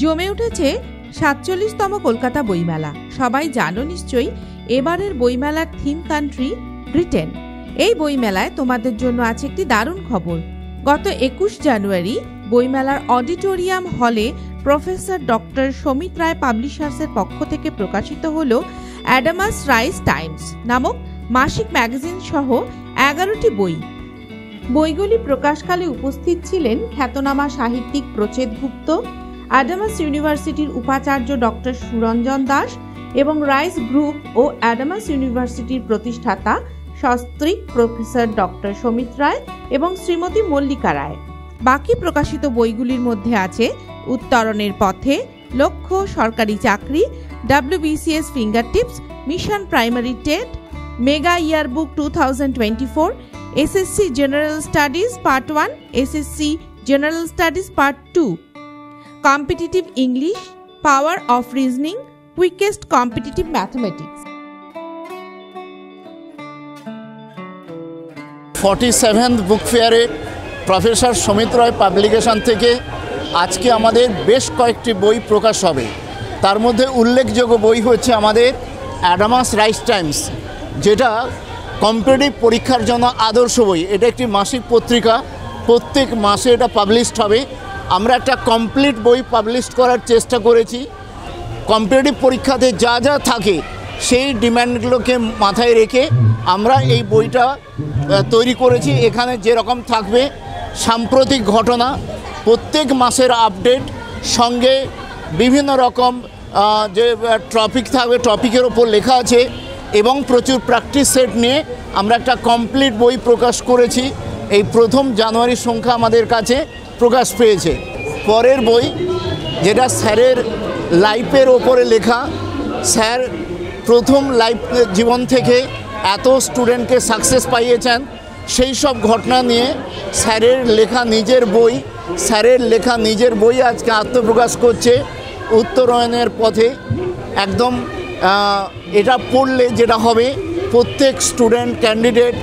জমে উঠেছে ৪৭তম কলকাতা বইমেলা। সবাই জানো নিশ্চয়ই, এবারের বইমেলার থিম কান্ট্রি ব্রিটেন। এই বইমেলায় তোমাদের জন্য আছে একটি দারুণ খবর। গত ২১ জানুয়ারি বইমেলার অডিটোরিয়াম হলে প্রফেসর ডক্টর সমিত রায় পাবলিশার্সের পক্ষ থেকে প্রকাশিত হল অ্যাডামাস রাইস টাইমস নামক মাসিক ম্যাগাজিন সহ ১১টি বই। বইগুলি প্রকাশকালে উপস্থিত ছিলেন খ্যাতনামা সাহিত্যিক প্রচেত গুপ্ত, অ্যাডামাস ইউনিভার্সিটির উপাচার্য ডক্টর সুরঞ্জন দাস এবং রাইস গ্রুপ ও অ্যাডামাস ইউনিভার্সিটির প্রতিষ্ঠাতা সস্ত্রীক প্রফেসর ডক্টর সমিত রায় এবং শ্রীমতী মল্লিকা রায়। বাকি প্রকাশিত বইগুলির মধ্যে আছে উত্তরণের পথে, লক্ষ্য সরকারি চাকরি, WBCS finger tips, mission primary TET, mega yearbook 2024, SSC general studies part 1, SSC general studies part 2, competitive English, power of reasoning, quickest competitive mathematics. 47th book ফেয়ারে প্রফেসর সমিত রায় পাবলিকেশন থেকে আজকে আমাদের বেশ কয়েকটি বই প্রকাশ হবে। তার মধ্যে উল্লেখযোগ্য বই হচ্ছে আমাদের অ্যাডামাস রাইস টাইমস, যেটা কম্পিটিটিভ পরীক্ষার জন্য আদর্শ বই। এটা একটি মাসিক পত্রিকা, প্রত্যেক মাসে এটা পাবলিশড হবে। আমরা একটা কমপ্লিট বই পাবলিশ করার চেষ্টা করেছি। কম্পিটিটিভ পরীক্ষাতে যা যা থাকে সেই ডিমান্ডগুলোকে মাথায় রেখে আমরা এই বইটা তৈরি করেছি। এখানে যেরকম থাকবে সাম্প্রতিক ঘটনা, প্রত্যেক মাসের আপডেট, সঙ্গে বিভিন্ন রকম যে টপিক থাকবে, টপিকের ওপর লেখা আছে, এবং প্রচুর প্র্যাকটিস সেট নিয়ে আমরা একটা কমপ্লিট বই প্রকাশ করেছি। এই প্রথম জানুয়ারির সংখ্যা আমাদের কাছে প্রকাশ পেয়েছে। পরের বই, যেটা স্যারের লাইফের ওপরে লেখা, স্যার প্রথম লাইফ জীবন থেকে এত স্টুডেন্টকে সাকসেস পাইয়েছেন, সেই সব ঘটনা নিয়ে স্যারের লেখা নিজের বই আজকে আত্মপ্রকাশ করছে উত্তরণের পথে। একদম এটা পড়লে যেটা হবে, প্রত্যেক স্টুডেন্ট ক্যান্ডিডেট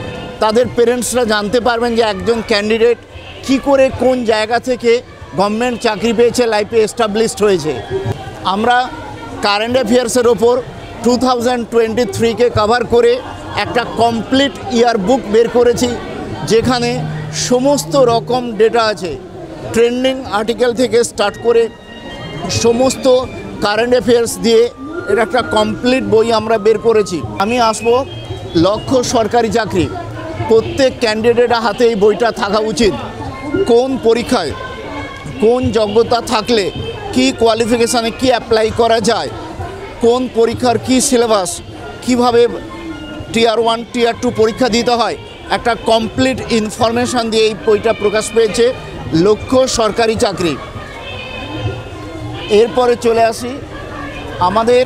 তাদের পেরেন্টসরা জানতে পারবেন যে একজন ক্যান্ডিডেট কি করে কোন জায়গা থেকে গভর্নমেন্ট চাকরি পেয়েছে, লাইফে এস্টাবলিশড হয়েছে। আমরা কারেন্ট অ্যাফেয়ার্সের ওপর 2023কে কভার করে একটা কমপ্লিট ইয়ার বুক বের করেছি, যেখানে সমস্ত রকম ডেটা আছে। ট্রেন্ডিং আর্টিকেল থেকে স্টার্ট করে সমস্ত কারেন্ট অ্যাফেয়ার্স দিয়ে এর একটা কমপ্লিট বই আমরা বের করেছি। আমি আসবো লক্ষ্য সরকারি চাকরি। প্রত্যেক ক্যান্ডিডেটের হাতে এই বইটা থাকা উচিত। কোন পরীক্ষায় কোন যোগ্যতা থাকলে কি কোয়ালিফিকেশানে কি অ্যাপ্লাই করা যায়, কোন পরীক্ষার কি সিলেবাস, কিভাবে টিয়ার 1 টিয়ার 2 পরীক্ষা দিতে হয়, একটা কমপ্লিট ইনফরমেশান দিয়ে এই বইটা প্রকাশ পেয়েছে লক্ষ্য সরকারি চাকরি। এরপরে চলে আসি আমাদের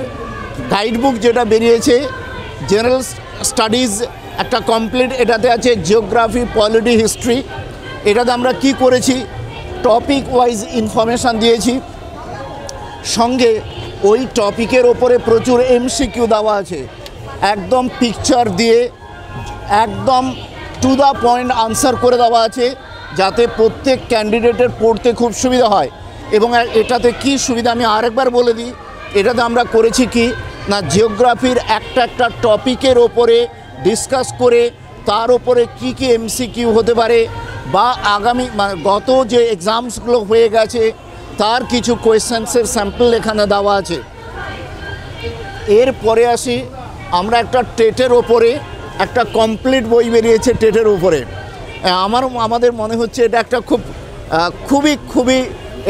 গাইড বুক যেটা বেরিয়েছে জেনারেল স্টাডিজ, একটা কমপ্লিট। এটাতে আছে জিওগ্রাফি, পলিটি, হিস্ট্রি। এটাতে আমরা কি করেছি, টপিক ওয়াইজ ইনফরমেশান দিয়েছি, সঙ্গে ওই টপিকের ওপরে প্রচুর MCQ দেওয়া আছে। একদম পিকচার দিয়ে একদম টু দ্য পয়েন্ট আনসার করে দেওয়া আছে, যাতে প্রত্যেক ক্যান্ডিডেটের পড়তে খুব সুবিধা হয়। এবং এটাতে কি সুবিধা আমি আরেকবার বলে দিই, এটাতে আমরা করেছি কি না, জিওগ্রাফির একটা টপিকের ওপরে ডিসকাস করে তার ওপরে কি MCQ হতে পারে, বা আগামী গত যে এক্সামসগুলো হয়ে গেছে তার কিছু কোয়েশ্চেন্সের স্যাম্পল এখানে দেওয়া আছে। এরপরে আসি আমরা একটা টেটের ওপরে একটা কমপ্লিট বই বেরিয়েছে টেটের উপরে। আমাদের মনে হচ্ছে এটা একটা খুবই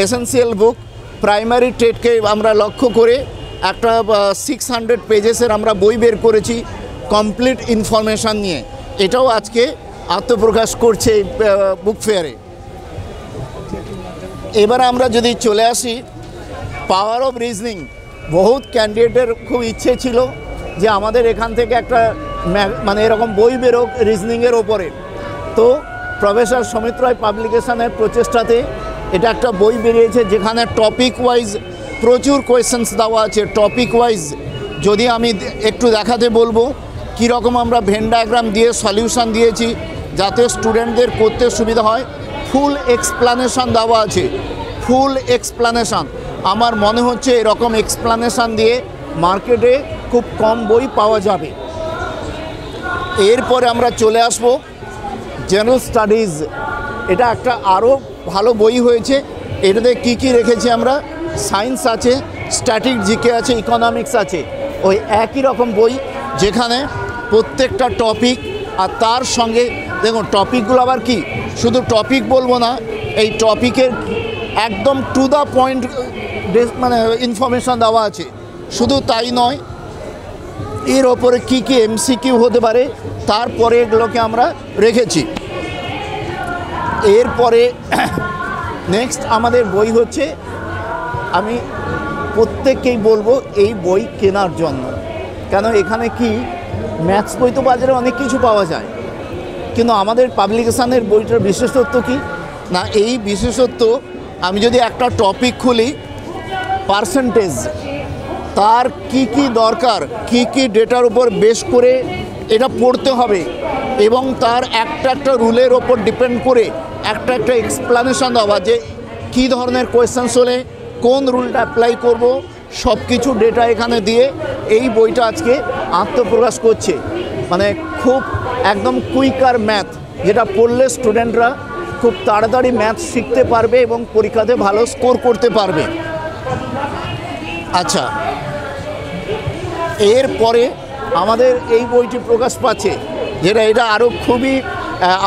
এসেন্সিয়াল বুক। প্রাইমারি টেটকে আমরা লক্ষ্য করে একটা 600 পেজেসের আমরা বই বের করেছি কমপ্লিট ইনফরমেশান নিয়ে। এটাও আজকে আত্মপ্রকাশ করছে বুক ফেয়ারে। এবার আমরা যদি চলে আসি পাওয়ার অফ রিজনিং, বহুত ক্যান্ডিডেটের খুব ইচ্ছে ছিল যে আমাদের এখান থেকে একটা এরকম বই বেরোক রিজনিংয়ের ওপরে। তো প্রফেসর সমিত রায় পাবলিকেশনের প্রচেষ্টাতে এটা একটা বই বেরিয়েছে, যেখানে টপিক ওয়াইজ প্রচুর কোয়েশ্চেন্স দেওয়া আছে। টপিক ওয়াইজ যদি আমি একটু দেখাতে বলবো কীরকম আমরা ভেন ডায়াগ্রাম দিয়ে সলিউশন দিয়েছি, যাতে স্টুডেন্টদের করতে সুবিধা হয়। ফুল এক্সপ্লানেশন দেওয়া আছে, ফুল এক্সপ্লানেশন। আমার মনে হচ্ছে এরকম এক্সপ্লানেশন দিয়ে মার্কেটে খুব কম বই পাওয়া যাবে। এরপরে আমরা চলে আসব জেনারেল স্টাডিজ। এটা একটা আরও ভালো বই হয়েছে। এটাতে কি কি রেখেছি আমরা, সায়েন্স আছে, স্ট্যাটিক জিকে আছে, ইকোনমিক্স আছে, ওই একই রকম বই, যেখানে প্রত্যেকটা টপিক আর তার সঙ্গে দেখুন টপিকগুলো আবার কি, শুধু টপিক বলবো না, এই টপিকের একদম টু দ্য পয়েন্ট মানে ইনফরমেশান দেওয়া আছে। শুধু তাই নয়, এর ওপরে কী কী এমসিকিউ হতে পারে তারপরে এগুলোকে আমরা রেখেছি। এরপরে নেক্সট আমাদের বই হচ্ছে, আমি প্রত্যেককেই বলবো এই বই কেনার জন্য। কেন এখানে কি ম্যাথস বই তো বাজারে অনেক কিছু পাওয়া যায়, কিন্তু আমাদের পাবলিকেশানের বইটার বিশেষত্ব কি না, এই বিশেষত্ব আমি যদি একটা টপিক খুলি, পার্সেন্টেজ, তার কি কি দরকার, কি কি ডেটার উপর বেস করে এটা পড়তে হবে, এবং তার একটা একটা রুলের ওপর ডিপেন্ড করে একটা একটা এক্সপ্লানেশন দেওয়া, যে কী ধরনের কোয়েশ্চেন্স হলে কোন রুলটা অ্যাপ্লাই করব, সব কিছু ডেটা এখানে দিয়ে এই বইটা আজকে আত্মপ্রকাশ করছে। মানে খুব একদম কুইকার ম্যাথ, যেটা পড়লে স্টুডেন্টরা খুব তাড়াতাড়ি ম্যাথ শিখতে পারবে এবং পরীক্ষাতে ভালো স্কোর করতে পারবে। আচ্ছা, এরপরে আমাদের এই বইটি প্রকাশ পাচ্ছে, যেটা এটা আরও খুবই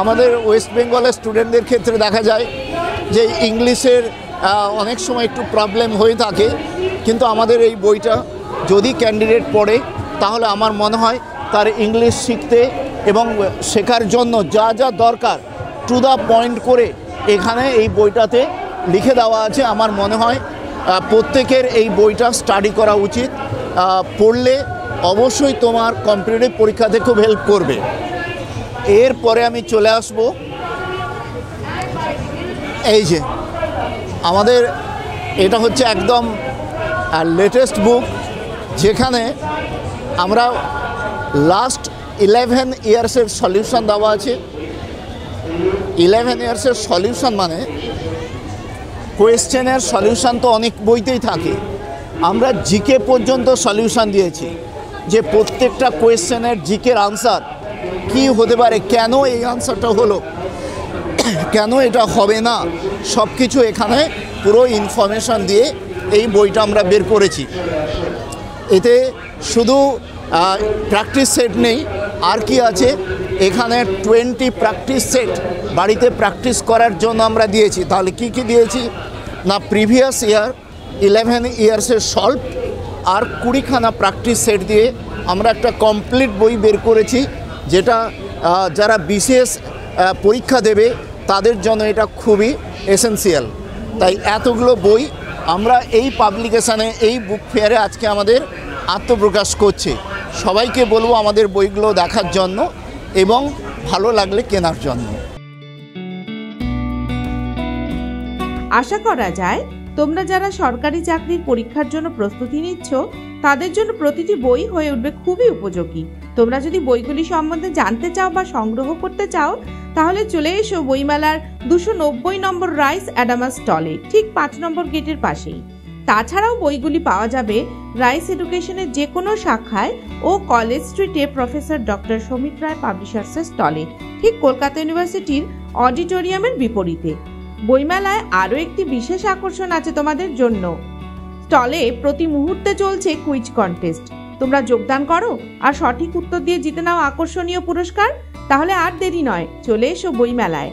আমাদের ওয়েস্ট বেঙ্গলের স্টুডেন্টদের ক্ষেত্রে দেখা যায় যে ইংলিশের অনেক সময় একটু প্রবলেম হয়ে থাকে, কিন্তু আমাদের এই বইটা যদি ক্যান্ডিডেট পড়ে তাহলে আমার মনে হয় তার ইংলিশ শিখতে এবং শেখার জন্য যা যা দরকার টু দ্য পয়েন্ট করে এখানে এই বইটাতে লিখে দেওয়া আছে। আমার মনে হয় প্রত্যেকের এই বইটা স্টাডি করা উচিত, পড়লে অবশ্যই তোমার কম্পিটিটিভ পরীক্ষাতে খুব হেল্প করবে। এরপরে আমি চলে আসব, এই যে আমাদের এটা হচ্ছে একদম লেটেস্ট বুক, যেখানে আমরা লাস্ট 11 ইয়ার্সের সলিউশন দেওয়া আছে। 11 ইয়ার্সের সলিউশন মানে কোয়েশ্চেনের সলিউশন তো অনেক বইতেই থাকে, আমরা জিকে পর্যন্ত সলিউশন দিয়েছি, যে প্রত্যেকটা কোয়েশ্চেনের জিকের আনসার কি হতে পারে, কেন এই আনসারটা হলো, কেন এটা হবে না, সব কিছু এখানে পুরো ইনফরমেশান দিয়ে এই বইটা আমরা বের করেছি। এতে শুধু প্র্যাকটিস সেট নেই, আর কি আছে এখানে 20 প্র্যাকটিস সেট বাড়িতে প্র্যাকটিস করার জন্য আমরা দিয়েছি। তাহলে কি কি দিয়েছি না, প্রিভিয়াস ইয়ার 11 ইয়ার্সের সলভ আর 20খানা প্র্যাকটিস সেট দিয়ে আমরা একটা কমপ্লিট বই বের করেছি, যেটা যারা বিশেষ পরীক্ষা দেবে তাদের জন্য এটা খুবই এসেন্সিয়াল। তাই এতগুলো বই আমরা এই পাবলিকেশানে, এই বুক ফেয়ারে আজকে আমাদের আত্মপ্রকাশ করছে। সবাইকে বলবো আমাদের বইগুলো দেখার জন্য এবং ভালো লাগলে কেনার জন্য। আশা করা যায় তোমরা যারা সরকারি চাকরির পরীক্ষার জন্য প্রস্তুতি নিচ্ছ তাদের জন্য প্রতিটি বই হয়ে উঠবে খুবই উপযোগী। তোমরা যদি বইগুলি সম্বন্ধে জানতে চাও বা সংগ্রহ করতে চাও তাহলে চলে এসো বইমেলার 290 নম্বর রাইস অ্যাডামাস স্টলে, ঠিক 5 নম্বর গেটের পাশেই। তাছাড়াও বইগুলি পাওয়া যাবে রাইস এডুকেশনের যে কোনো শাখায় ও কলেজ স্ট্রিটে প্রফেসর ডক্টর সমিত রায় পাবলিশার্সের স্টলে, ঠিক কলকাতা ইউনিভার্সিটির অডিটোরিয়ামের বিপরীতে। বইমেলায় আরও একটি বিশেষ আকর্ষণ আছে তোমাদের জন্য। স্টলে প্রতি মুহূর্তে চলছে কুইজ কন্টেস্ট। তোমরা যোগদান করো আর সঠিক উত্তর দিয়ে জিতে নাও আকর্ষণীয় পুরস্কার। তাহলে আর দেরি নয়, চলে এসো বইমেলায়।